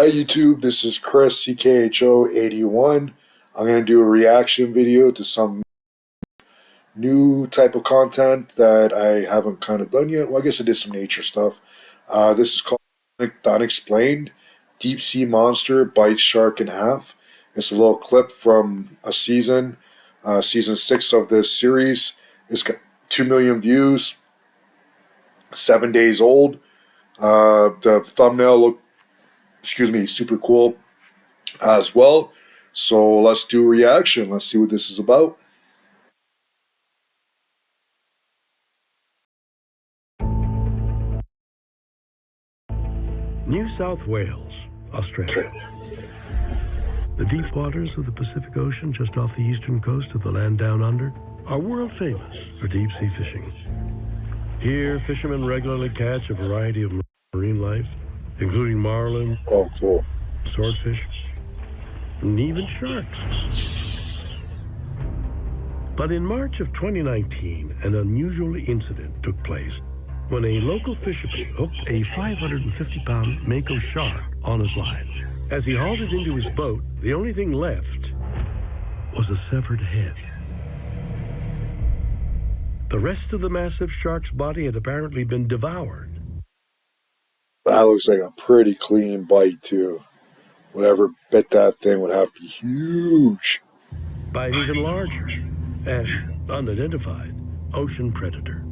Hi YouTube, this is Chris CKHO81. I'm going to do a reaction video to some new type of content that I haven't kind of done yet. Well, I guess I did some nature stuff. This is called The Unexplained. Deep sea monster bites shark in half. It's a little clip from a season 6 of this series. It's got 2 million views, 7 days old. The thumbnail looked super cool as well. So let's do a reaction. Let's see what this is about. New South Wales, Australia. The deep waters of the Pacific Ocean just off the eastern coast of the land down under are world famous for deep sea fishing. Here, fishermen regularly catch a variety of marine life, including marlin, cool, swordfish, and even sharks. But in March of 2019, an unusual incident took place when a local fisherman hooked a 550-pound mako shark on his line. As he hauled it into his boat, the only thing left was a severed head. The rest of the massive shark's body had apparently been devoured. That looks like a pretty clean bite too. Whatever bit that thing would have to be huge. By an even larger and unidentified ocean predator.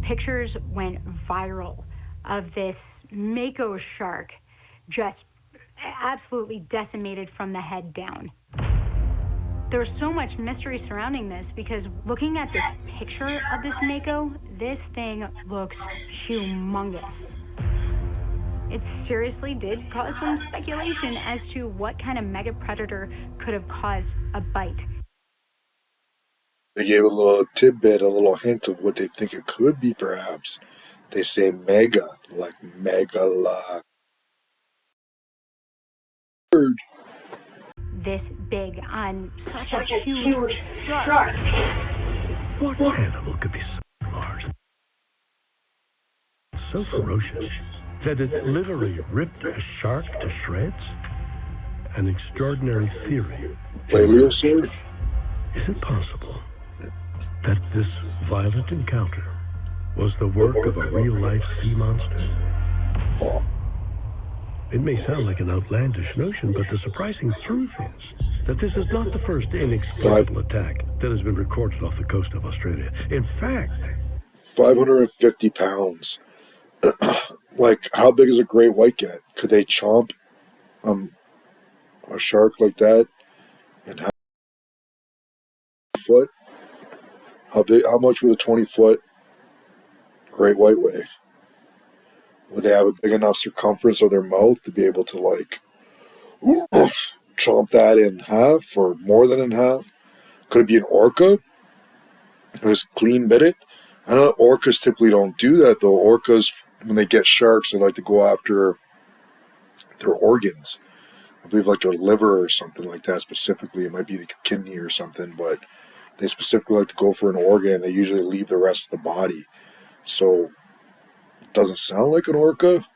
Pictures went viral of this mako shark just absolutely decimated from the head down. There's so much mystery surrounding this because looking at this picture of this mako, this thing looks humongous. It seriously did cause some speculation as to what kind of mega predator could have caused a bite. They gave a little tidbit, a little hint of what they think it could be, perhaps. They say mega, like megala. This big on such a huge shark. What animal could be so large, so ferocious, that it literally ripped a shark to shreds? An extraordinary theory. Plesiosaur? Is it possible that this violent encounter was the work of a real-life sea monster? Oh. It may sound like an outlandish notion, but the surprising truth is that this is not the first inexplicable attack that has been recorded off the coast of Australia. In fact, 550 pounds. Like, how big is a great white get? Could they chomp a shark like that? And how foot? How much would a 20-foot great white weigh? Would they have a big enough circumference of their mouth to be able to, like, chomp that in half or more than in half? Could it be an orca? Just clean bit it? I know orcas typically don't do that, though. Orcas, when they get sharks, they like to go after their organs. I believe like their liver or something like that specifically. It might be the kidney or something, but they specifically like to go for an organ, and they usually leave the rest of the body. So, it doesn't sound like an orca.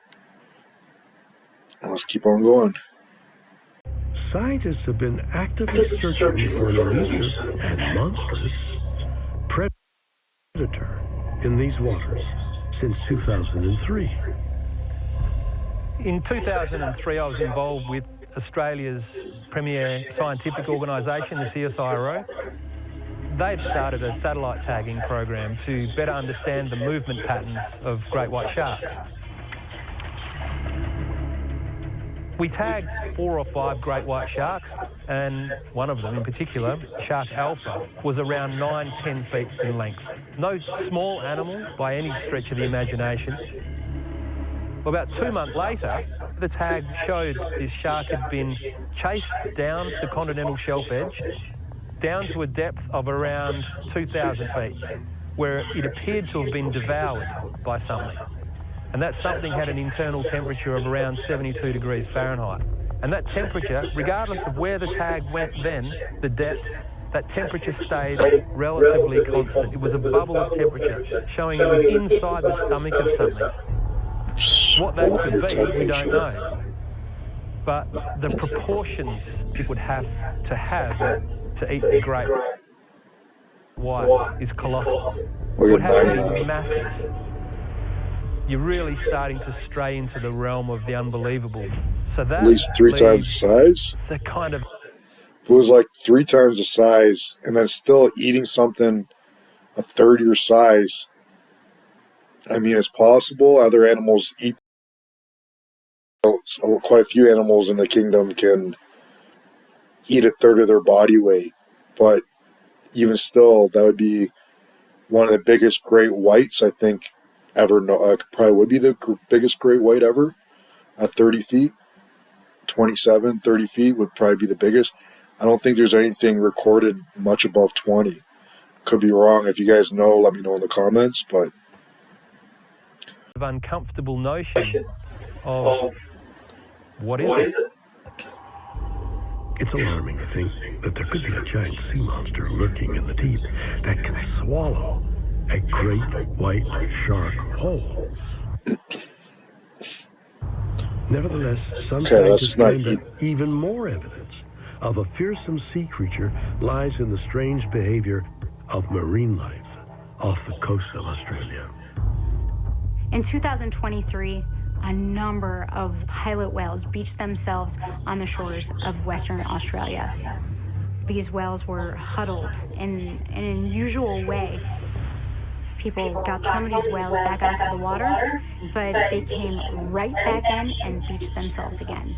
Let's keep on going. Scientists have been actively searching for an elusive and monstrous predator in these waters since 2003. In 2003, I was involved with Australia's premier scientific organisation, the CSIRO. They've started a satellite tagging program to better understand the movement patterns of great white sharks. We tagged 4 or 5 great white sharks, and one of them in particular, shark alpha, was around 9-10 feet in length. No small animal by any stretch of the imagination. About 2 months later, the tag showed this shark had been chased down the continental shelf edge, down to a depth of around 2,000 feet, where it appeared to have been devoured by something. And that something had an internal temperature of around 72 degrees Fahrenheit. And that temperature, regardless of where the tag went then, the depth, that temperature stayed relatively constant. It was a bubble of temperature, showing it was inside the stomach of something. What that could be, we don't know. but the proportions it would have to eat the great white is colossal. It Look would at have to be 99. massive. You're really starting to stray into the realm of the unbelievable. So that At least 3 times the leaves size. the kind of... If it was like 3 times the size and then still eating something a third your size, I mean, it's possible. Other animals eat. Quite a few animals in the kingdom can eat a third of their body weight, but even still, that would be one of the biggest great whites I think ever. Probably would be the biggest great white ever at 30 feet. 27, 30 feet would probably be the biggest. I don't think there's anything recorded much above 20. Could be wrong. If you guys know, let me know in the comments. But uncomfortable notion of what is it? It's alarming to think that there could be a giant sea monster lurking in the deep that can swallow a great white shark whole. Nevertheless, some scientists claim that even more evidence of a fearsome sea creature lies in the strange behavior of marine life off the coast of Australia. In 2023, a number of pilot whales beached themselves on the shores of Western Australia. These whales were huddled in an unusual way. People got some of these whales back out to the water, but they came right back in and beached themselves again.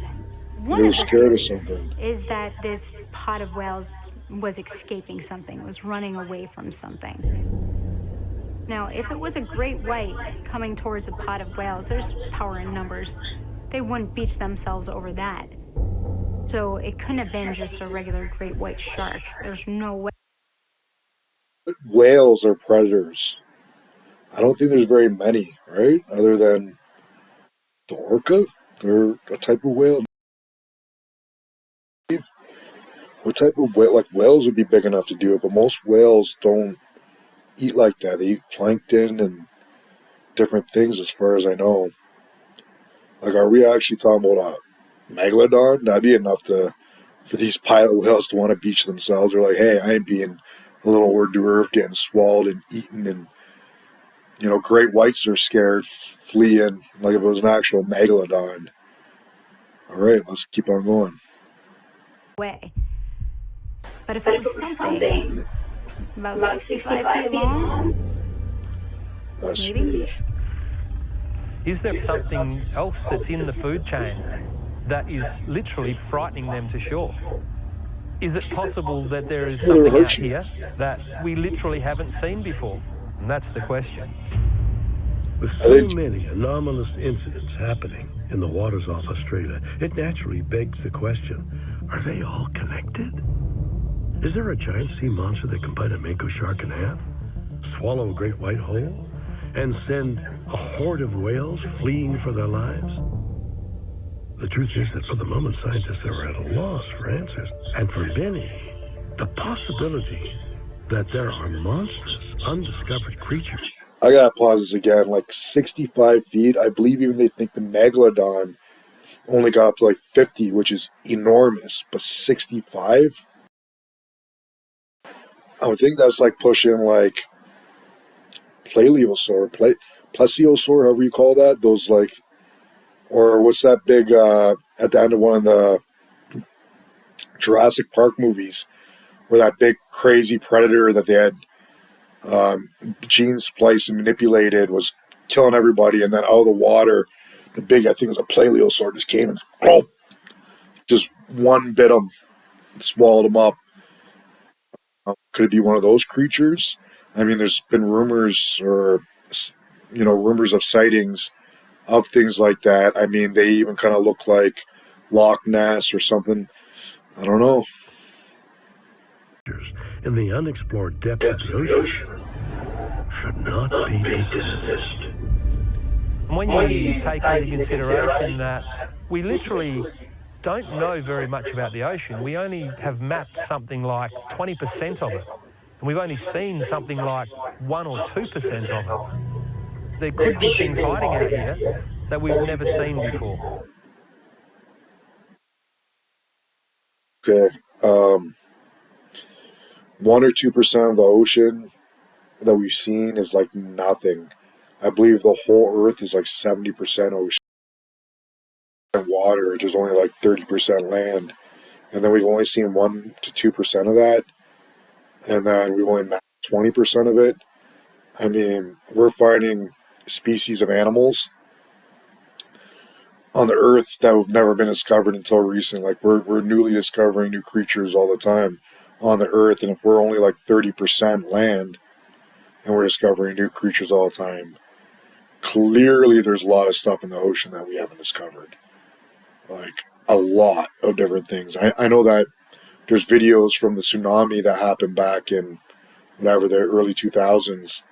They were scared of something. Is that this pod of whales was escaping something, was running away from something. Now, if it was a great white coming towards a pod of whales, there's power in numbers. They wouldn't beach themselves over that. So it couldn't have been just a regular great white shark. There's no way. Whales are predators. I don't think there's very many, right? Other than the orca? They're a type of whale. What type of whale? Like whales would be big enough to do it, but most whales don't eat like that. They eat plankton and different things as far as I know. Like, are we actually talking about a megalodon? That'd be enough for these pilot whales to want to beach themselves. They're like, hey, I ain't being a little hors d'oeuvre getting swallowed and eaten. And, you know, great whites are scared, fleeing, like if it was an actual megalodon. All right, let's keep on going. Way. But if it was something about 65 feet long, That's maybe? huge. Is there something else that's in the food chain that is literally frightening them to shore? Is it possible that there is something out here that we literally haven't seen before? And that's the question. With so many anomalous incidents happening in the waters off Australia, it naturally begs the question, are they all connected? Is there a giant sea monster that can bite a mako shark in half, swallow a great white whale, and send a horde of whales fleeing for their lives? The truth is that for the moment, scientists are at a loss for answers. And for many, the possibility that there are monstrous, undiscovered creatures. I gotta pause this again. Like 65 feet. I believe even they think the megalodon only got up to like 50, which is enormous. But 65? I would think that's like pushing like plesiosaur, plesiosaur, however you call that. Those like, or what's that big at the end of one of the Jurassic Park movies, where that big crazy predator that they had gene spliced and manipulated was killing everybody, and then out of the water, the big, I think it was a plesiosaur, just came and just one bit him and swallowed him up. Could it be one of those creatures? I mean, there's been rumors rumors of sightings of things like that. I mean, they even kind of look like Loch Ness or something. I don't know. In the unexplored depths of the ocean should not be dismissed. When you take into consideration that we literally don't know very much about the ocean, we only have mapped something like 20% of it, and we've only seen something like 1 or 2% of it. There could be things hiding out here that we've never seen before. Okay. 1 or 2% of the ocean that we've seen is like nothing. I believe the whole Earth is like 70% ocean and water. There's only like 30% land, and then we've only seen 1 to 2% of that, and then we've only mapped 20% of it. I mean, we're finding species of animals on the Earth that have never been discovered until recent. Like we're newly discovering new creatures all the time on the Earth, and if we're only like 30% land and we're discovering new creatures all the time, clearly there's a lot of stuff in the ocean that we haven't discovered. Like a lot of different things. I know that there's videos from the tsunami that happened back in whatever the early 2000s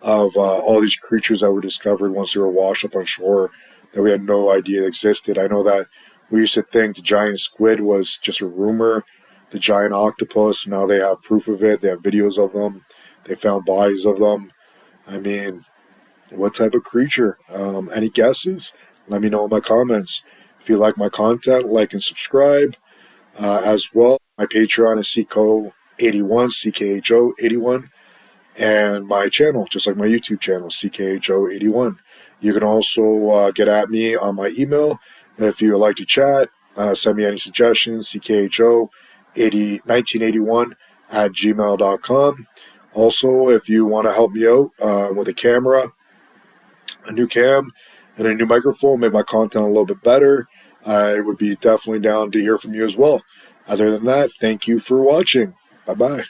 of all these creatures that were discovered once they were washed up on shore that we had no idea existed. I know that we used to think the giant squid was just a rumor, the giant octopus. Now they have proof of it. They have videos of them. They found bodies of them. I mean, what type of creature? Any guesses? Let me know in my comments. If you like my content, like and subscribe. As well, my Patreon is CKHO81, CKHO81, and my channel, just like my YouTube channel, CKHO81. You can also get at me on my email if you would like to chat. Send me any suggestions, CKHO1981 at gmail.com. Also, if you want to help me out with a camera, a new cam, and a new microphone, make my content a little bit better, I would be definitely down to hear from you as well. Other than that, thank you for watching. Bye-bye.